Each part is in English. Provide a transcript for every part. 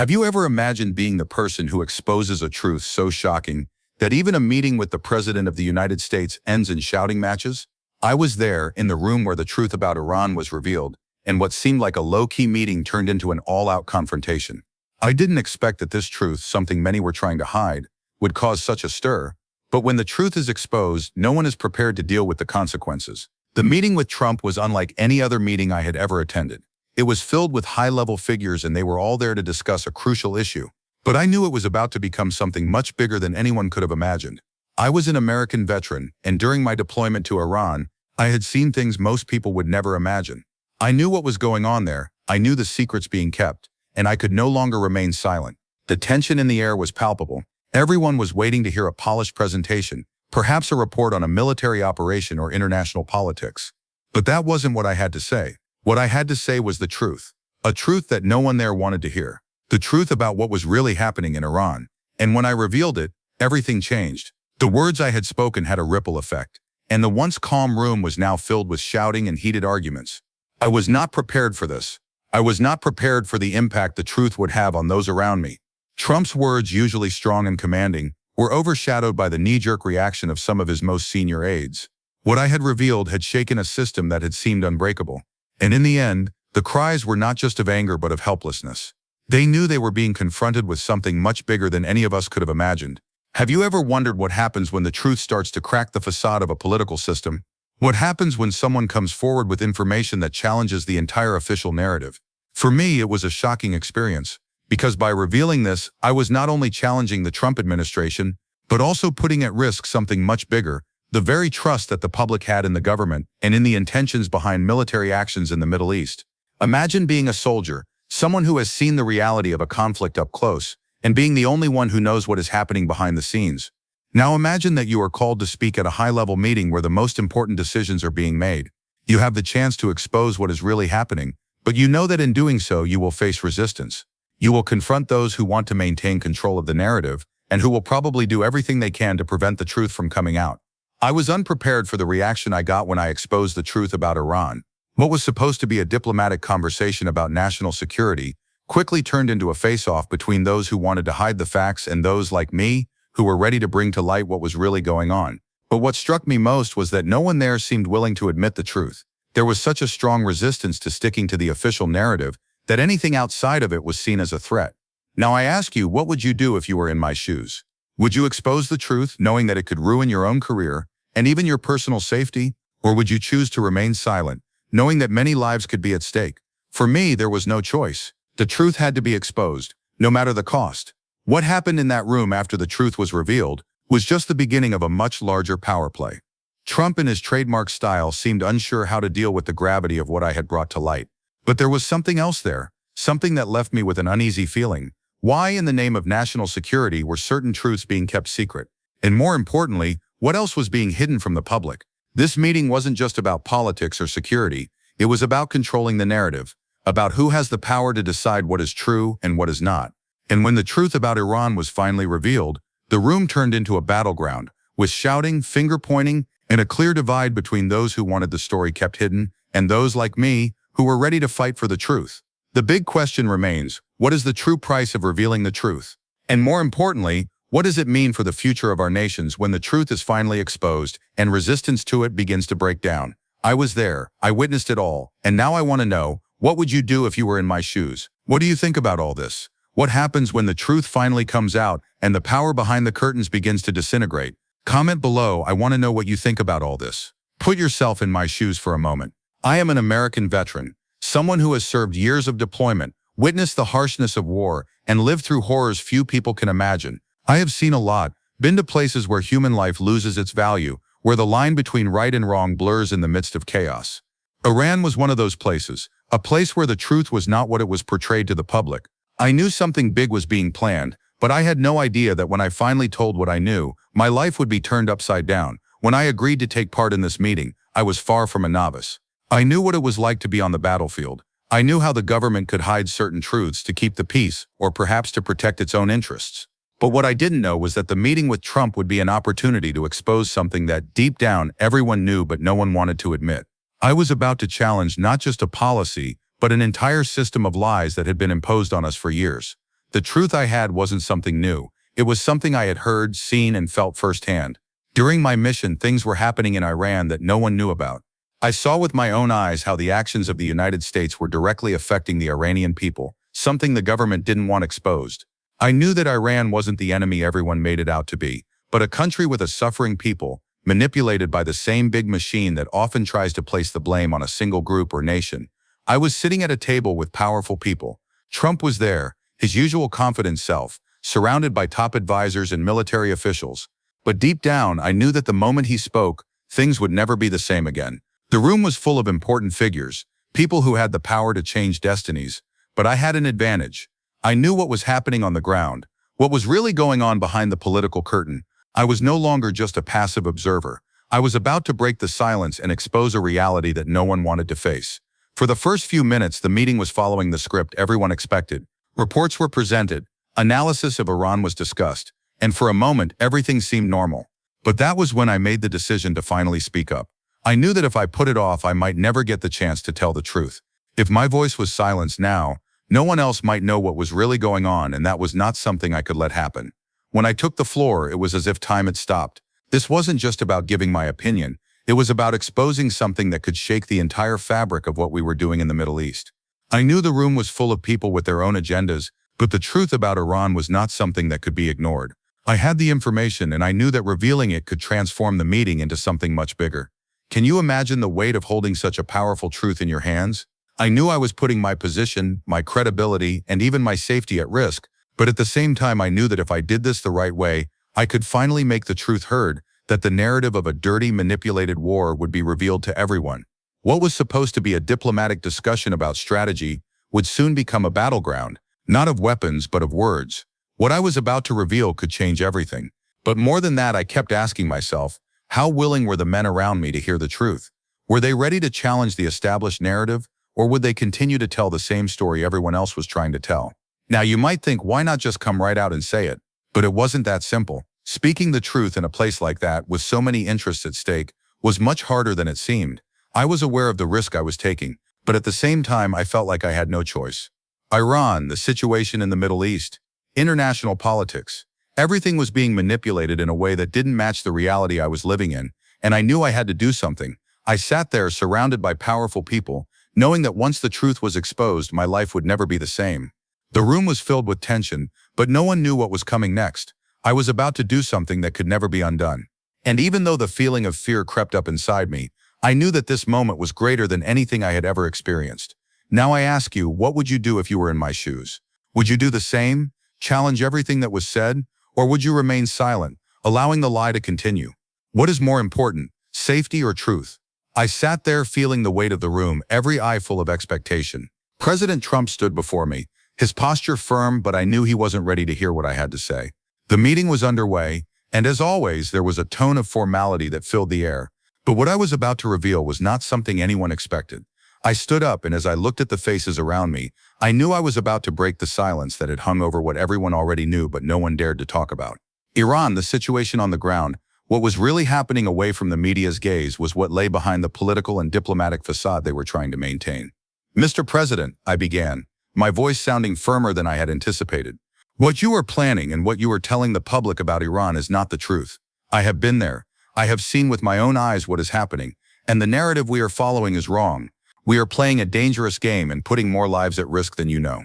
Have you ever imagined being the person who exposes a truth so shocking that even a meeting with the President of the United States ends in shouting matches? I was there, in the room where the truth about Iran was revealed, and what seemed like a low-key meeting turned into an all-out confrontation. I didn't expect that this truth, something many were trying to hide, would cause such a stir. But when the truth is exposed, no one is prepared to deal with the consequences. The meeting with Trump was unlike any other meeting I had ever attended. It was filled with high-level figures, and they were all there to discuss a crucial issue. But I knew it was about to become something much bigger than anyone could have imagined. I was an American veteran, and during my deployment to Iran, I had seen things most people would never imagine. I knew what was going on there, I knew the secrets being kept, and I could no longer remain silent. The tension in the air was palpable. Everyone was waiting to hear a polished presentation, perhaps a report on a military operation or international politics. But that wasn't what I had to say. What I had to say was the truth. A truth that no one there wanted to hear. The truth about what was really happening in Iran. And when I revealed it, everything changed. The words I had spoken had a ripple effect, and the once calm room was now filled with shouting and heated arguments. I was not prepared for this. I was not prepared for the impact the truth would have on those around me. Trump's words, usually strong and commanding, were overshadowed by the knee-jerk reaction of some of his most senior aides. What I had revealed had shaken a system that had seemed unbreakable. And in the end, the cries were not just of anger but of helplessness. They knew they were being confronted with something much bigger than any of us could have imagined. Have you ever wondered what happens when the truth starts to crack the facade of a political system? What happens when someone comes forward with information that challenges the entire official narrative? For me, it was a shocking experience, because by revealing this, I was not only challenging the Trump administration, but also putting at risk something much bigger, the very trust that the public had in the government and in the intentions behind military actions in the Middle East. Imagine being a soldier, someone who has seen the reality of a conflict up close, and being the only one who knows what is happening behind the scenes. Now imagine that you are called to speak at a high-level meeting where the most important decisions are being made. You have the chance to expose what is really happening, but you know that in doing so you will face resistance. You will confront those who want to maintain control of the narrative, and who will probably do everything they can to prevent the truth from coming out. I was unprepared for the reaction I got when I exposed the truth about Iran. What was supposed to be a diplomatic conversation about national security quickly turned into a face-off between those who wanted to hide the facts and those like me, who were ready to bring to light what was really going on. But what struck me most was that no one there seemed willing to admit the truth. There was such a strong resistance to sticking to the official narrative that anything outside of it was seen as a threat. Now I ask you, what would you do if you were in my shoes? Would you expose the truth, knowing that it could ruin your own career and even your personal safety? Or would you choose to remain silent, knowing that many lives could be at stake? For me, there was no choice. The truth had to be exposed, no matter the cost. What happened in that room after the truth was revealed was just the beginning of a much larger power play. Trump, in his trademark style, seemed unsure how to deal with the gravity of what I had brought to light. But there was something else there, something that left me with an uneasy feeling. Why, in the name of national security, were certain truths being kept secret? And more importantly, what else was being hidden from the public? This meeting wasn't just about politics or security. It was about controlling the narrative, about who has the power to decide what is true and what is not. And when the truth about Iran was finally revealed, the room turned into a battleground, with shouting, finger-pointing, and a clear divide between those who wanted the story kept hidden and those like me who were ready to fight for the truth. The big question remains, what is the true price of revealing the truth? And more importantly, what does it mean for the future of our nations when the truth is finally exposed and resistance to it begins to break down? I was there, I witnessed it all, and now I want to know, what would you do if you were in my shoes? What do you think about all this? What happens when the truth finally comes out and the power behind the curtains begins to disintegrate? Comment below, I want to know what you think about all this. Put yourself in my shoes for a moment. I am an American veteran, someone who has served years of deployment, witnessed the harshness of war, and lived through horrors few people can imagine. I have seen a lot, been to places where human life loses its value, where the line between right and wrong blurs in the midst of chaos. Iran was one of those places, a place where the truth was not what it was portrayed to the public. I knew something big was being planned, but I had no idea that when I finally told what I knew, my life would be turned upside down. When I agreed to take part in this meeting, I was far from a novice. I knew what it was like to be on the battlefield. I knew how the government could hide certain truths to keep the peace, or perhaps to protect its own interests. But what I didn't know was that the meeting with Trump would be an opportunity to expose something that, deep down, everyone knew but no one wanted to admit. I was about to challenge not just a policy, but an entire system of lies that had been imposed on us for years. The truth I had wasn't something new. It was something I had heard, seen, and felt firsthand. During my mission, things were happening in Iran that no one knew about. I saw with my own eyes how the actions of the United States were directly affecting the Iranian people, something the government didn't want exposed. I knew that Iran wasn't the enemy everyone made it out to be, but a country with a suffering people, manipulated by the same big machine that often tries to place the blame on a single group or nation. I was sitting at a table with powerful people. Trump was there, his usual confident self, surrounded by top advisors and military officials. But deep down, I knew that the moment he spoke, things would never be the same again. The room was full of important figures, people who had the power to change destinies. But I had an advantage. I knew what was happening on the ground, what was really going on behind the political curtain. I was no longer just a passive observer. I was about to break the silence and expose a reality that no one wanted to face. For the first few minutes, the meeting was following the script everyone expected. Reports were presented, analysis of Iran was discussed, and for a moment, everything seemed normal. But that was when I made the decision to finally speak up. I knew that if I put it off, I might never get the chance to tell the truth. If my voice was silenced now, no one else might know what was really going on, and that was not something I could let happen. When I took the floor, it was as if time had stopped. This wasn't just about giving my opinion. It was about exposing something that could shake the entire fabric of what we were doing in the Middle East. I knew the room was full of people with their own agendas, but the truth about Iran was not something that could be ignored. I had the information, and I knew that revealing it could transform the meeting into something much bigger. Can you imagine the weight of holding such a powerful truth in your hands? I knew I was putting my position, my credibility, and even my safety at risk, but at the same time I knew that if I did this the right way, I could finally make the truth heard, that the narrative of a dirty, manipulated war would be revealed to everyone. What was supposed to be a diplomatic discussion about strategy would soon become a battleground, not of weapons but of words. What I was about to reveal could change everything. But more than that, I kept asking myself, how willing were the men around me to hear the truth? Were they ready to challenge the established narrative, or would they continue to tell the same story everyone else was trying to tell? Now you might think, why not just come right out and say it? But it wasn't that simple. Speaking the truth in a place like that, with so many interests at stake, was much harder than it seemed. I was aware of the risk I was taking, but at the same time I felt like I had no choice. Iran, the situation in the Middle East, international politics. Everything was being manipulated in a way that didn't match the reality I was living in, and I knew I had to do something. I sat there surrounded by powerful people, knowing that once the truth was exposed, my life would never be the same. The room was filled with tension, but no one knew what was coming next. I was about to do something that could never be undone. And even though the feeling of fear crept up inside me, I knew that this moment was greater than anything I had ever experienced. Now I ask you, what would you do if you were in my shoes? Would you do the same? Challenge everything that was said? Or would you remain silent, allowing the lie to continue? What is more important, safety or truth? I sat there feeling the weight of the room, every eye full of expectation. President Trump stood before me, his posture firm, but I knew he wasn't ready to hear what I had to say. The meeting was underway, and as always, there was a tone of formality that filled the air. But what I was about to reveal was not something anyone expected. I stood up, and as I looked at the faces around me, I knew I was about to break the silence that had hung over what everyone already knew but no one dared to talk about. Iran, the situation on the ground, what was really happening away from the media's gaze was what lay behind the political and diplomatic facade they were trying to maintain. Mr. President, I began, my voice sounding firmer than I had anticipated. What you are planning and what you are telling the public about Iran is not the truth. I have been there. I have seen with my own eyes what is happening, and the narrative we are following is wrong. We are playing a dangerous game and putting more lives at risk than you know.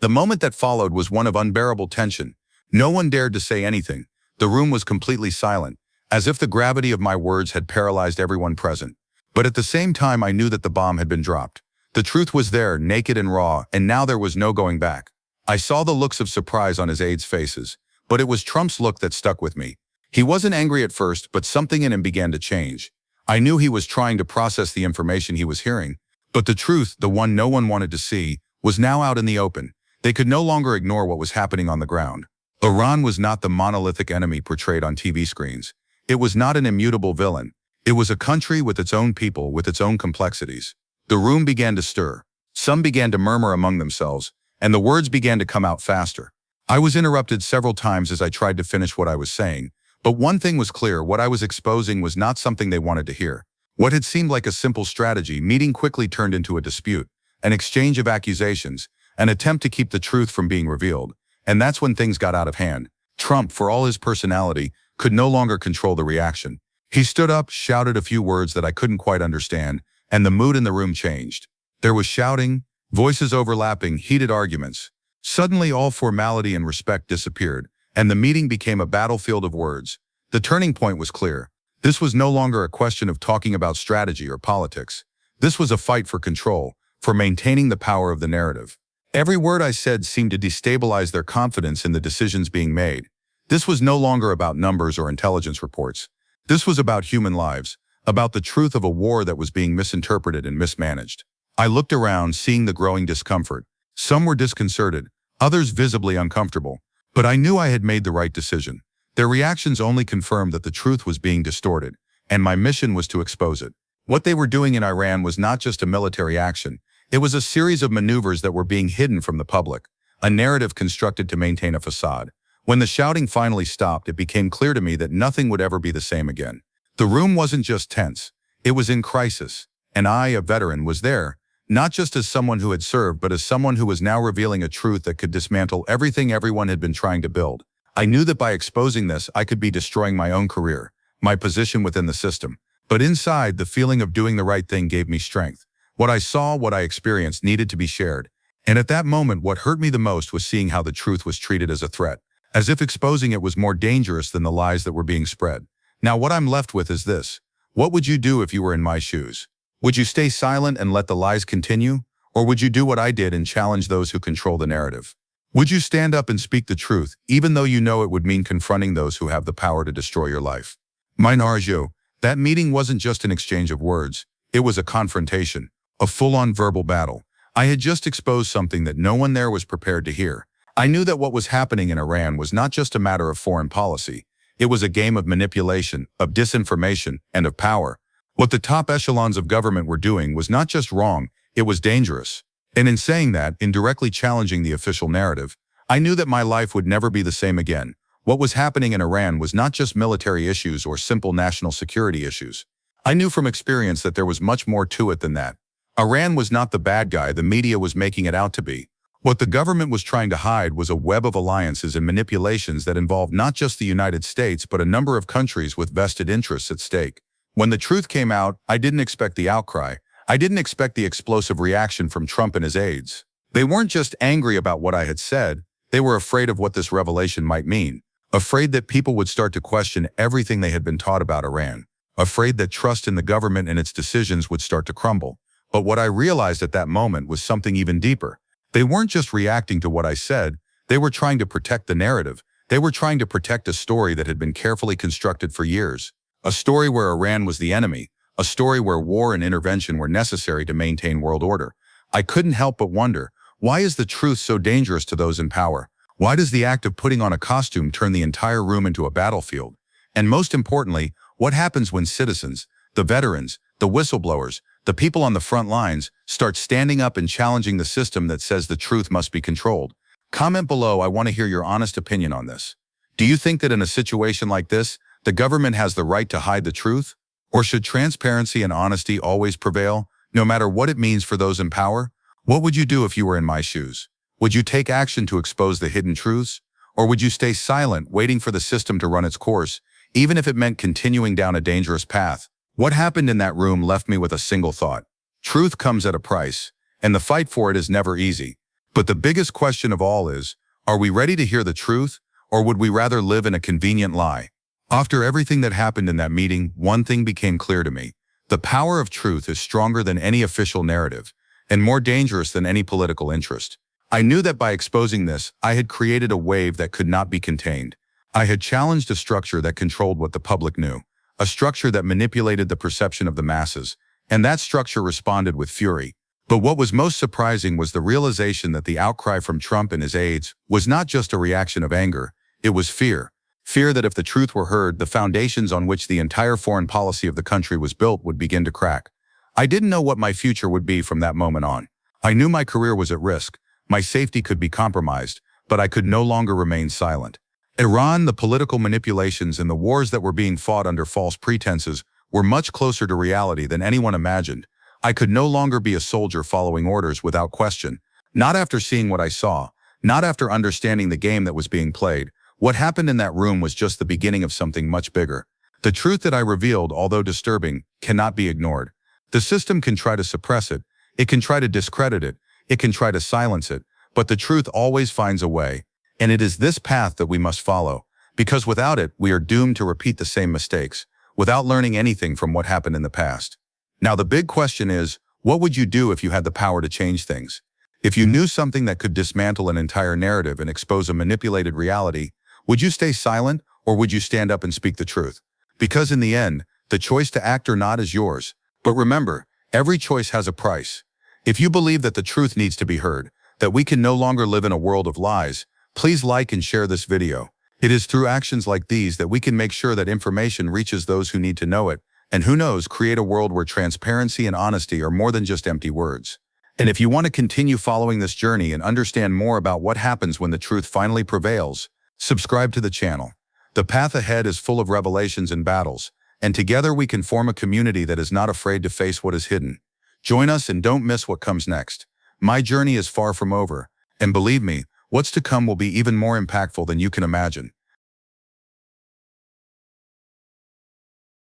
The moment that followed was one of unbearable tension. No one dared to say anything. The room was completely silent, as if the gravity of my words had paralyzed everyone present. But at the same time, I knew that the bomb had been dropped. The truth was there, naked and raw, and now there was no going back. I saw the looks of surprise on his aides' faces, but it was Trump's look that stuck with me. He wasn't angry at first, but something in him began to change. I knew he was trying to process the information he was hearing, but the truth, the one no one wanted to see, was now out in the open. They could no longer ignore what was happening on the ground. Iran was not the monolithic enemy portrayed on TV screens. It was not an immutable villain. It was a country with its own people, with its own complexities. The room began to stir. Some began to murmur among themselves, and the words began to come out faster. I was interrupted several times as I tried to finish what I was saying, but one thing was clear: what I was exposing was not something they wanted to hear. What had seemed like a simple strategy meeting quickly turned into a dispute, an exchange of accusations, an attempt to keep the truth from being revealed. And that's when things got out of hand. Trump, for all his personality, could no longer control the reaction. He stood up, shouted a few words that I couldn't quite understand, and the mood in the room changed. There was shouting, voices overlapping, heated arguments. Suddenly all formality and respect disappeared, and the meeting became a battlefield of words. The turning point was clear. This was no longer a question of talking about strategy or politics. This was a fight for control, for maintaining the power of the narrative. Every word I said seemed to destabilize their confidence in the decisions being made. This was no longer about numbers or intelligence reports. This was about human lives, about the truth of a war that was being misinterpreted and mismanaged. I looked around, seeing the growing discomfort. Some were disconcerted, others visibly uncomfortable. But I knew I had made the right decision. Their reactions only confirmed that the truth was being distorted, and my mission was to expose it. What they were doing in Iran was not just a military action. It was a series of maneuvers that were being hidden from the public, a narrative constructed to maintain a facade. When the shouting finally stopped, it became clear to me that nothing would ever be the same again. The room wasn't just tense. It was in crisis. And I, a veteran, was there, not just as someone who had served, but as someone who was now revealing a truth that could dismantle everything everyone had been trying to build. I knew that by exposing this, I could be destroying my own career, my position within the system. But inside, the feeling of doing the right thing gave me strength. What I saw, what I experienced, needed to be shared. And at that moment, what hurt me the most was seeing how the truth was treated as a threat, as if exposing it was more dangerous than the lies that were being spread. Now what I'm left with is this. What would you do if you were in my shoes? Would you stay silent and let the lies continue? Or would you do what I did and challenge those who control the narrative? Would you stand up and speak the truth, even though you know it would mean confronting those who have the power to destroy your life? My Narjo, that meeting wasn't just an exchange of words. It was a confrontation, a full-on verbal battle. I had just exposed something that no one there was prepared to hear. I knew that what was happening in Iran was not just a matter of foreign policy. It was a game of manipulation, of disinformation, and of power. What the top echelons of government were doing was not just wrong, it was dangerous. And in saying that, in directly challenging the official narrative, I knew that my life would never be the same again. What was happening in Iran was not just military issues or simple national security issues. I knew from experience that there was much more to it than that. Iran was not the bad guy the media was making it out to be. What the government was trying to hide was a web of alliances and manipulations that involved not just the United States but a number of countries with vested interests at stake. When the truth came out, I didn't expect the outcry. I didn't expect the explosive reaction from Trump and his aides. They weren't just angry about what I had said, they were afraid of what this revelation might mean. Afraid that people would start to question everything they had been taught about Iran. Afraid that trust in the government and its decisions would start to crumble. But what I realized at that moment was something even deeper. They weren't just reacting to what I said, they were trying to protect the narrative. They were trying to protect a story that had been carefully constructed for years. A story where Iran was the enemy. A story where war and intervention were necessary to maintain world order. I couldn't help but wonder, why is the truth so dangerous to those in power? Why does the act of putting on a costume turn the entire room into a battlefield? And most importantly, what happens when citizens, the veterans, the whistleblowers, the people on the front lines, start standing up and challenging the system that says the truth must be controlled? Comment below, I want to hear your honest opinion on this. Do you think that in a situation like this, the government has the right to hide the truth? Or should transparency and honesty always prevail, no matter what it means for those in power? What would you do if you were in my shoes? Would you take action to expose the hidden truths? Or would you stay silent, waiting for the system to run its course, even if it meant continuing down a dangerous path? What happened in that room left me with a single thought. Truth comes at a price, and the fight for it is never easy. But the biggest question of all is, are we ready to hear the truth, or would we rather live in a convenient lie? After everything that happened in that meeting, one thing became clear to me. The power of truth is stronger than any official narrative, and more dangerous than any political interest. I knew that by exposing this, I had created a wave that could not be contained. I had challenged a structure that controlled what the public knew, a structure that manipulated the perception of the masses, and that structure responded with fury. But what was most surprising was the realization that the outcry from Trump and his aides was not just a reaction of anger, it was fear. Fear that if the truth were heard, the foundations on which the entire foreign policy of the country was built would begin to crack. I didn't know what my future would be from that moment on. I knew my career was at risk, my safety could be compromised, but I could no longer remain silent. Iran, the political manipulations, and the wars that were being fought under false pretenses were much closer to reality than anyone imagined. I could no longer be a soldier following orders without question. Not after seeing what I saw, Not after understanding the game that was being played. What happened in that room was just the beginning of something much bigger. The truth that I revealed, although disturbing, cannot be ignored. The system can try to suppress it, it can try to discredit it, it can try to silence it, but the truth always finds a way. And it is this path that we must follow, because without it, we are doomed to repeat the same mistakes, without learning anything from what happened in the past. Now the big question is, what would you do if you had the power to change things? If you knew something that could dismantle an entire narrative and expose a manipulated reality, would you stay silent or would you stand up and speak the truth? Because in the end, the choice to act or not is yours. But remember, every choice has a price. If you believe that the truth needs to be heard, that we can no longer live in a world of lies, please like and share this video. It is through actions like these that we can make sure that information reaches those who need to know it, and who knows, create a world where transparency and honesty are more than just empty words. And if you want to continue following this journey and understand more about what happens when the truth finally prevails, subscribe to the channel. The path ahead is full of revelations and battles, and together we can form a community that is not afraid to face what is hidden. Join us and don't miss what comes next. My journey is far from over, and believe me, what's to come will be even more impactful than you can imagine.